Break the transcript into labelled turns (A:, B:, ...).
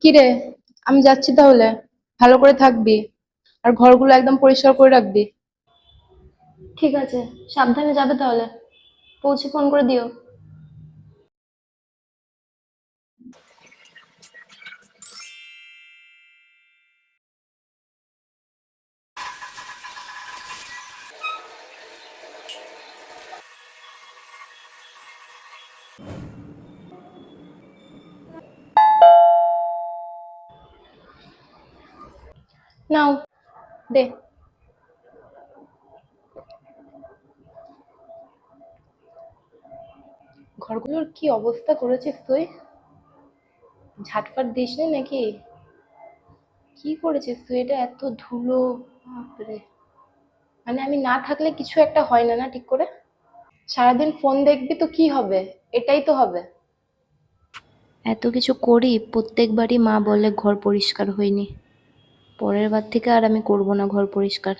A: কি রে? আমি যাচ্ছি তাহলে। ভালো করে থাকবি। আর ঘরগুলো একদম পরিষ্কার করে রাখবি।
B: ঠিক আছে, সাবধানে যাবে তাহলে। পৌঁছে ফোন করে দিও।
A: নাও, দে। ঘরগুলোর কি অবস্থা করেছিস তুই? ঝাটফাট দিসনি নাকি? কি করেছিস তুই? এটা এত ধুলো! বাপরে! মানে আমি না থাকলে কিছু একটা হয় না, না ঠিক করে? সারাদিন ফোন দেখবি তো কি হবে? এটাই তো হবে।
B: এত কিছু করি, প্রত্যেকবারই মা বলে ঘর পরিষ্কার হয়নি। পরের বার থেকে আর আমি করব না ঘর পরিষ্কার।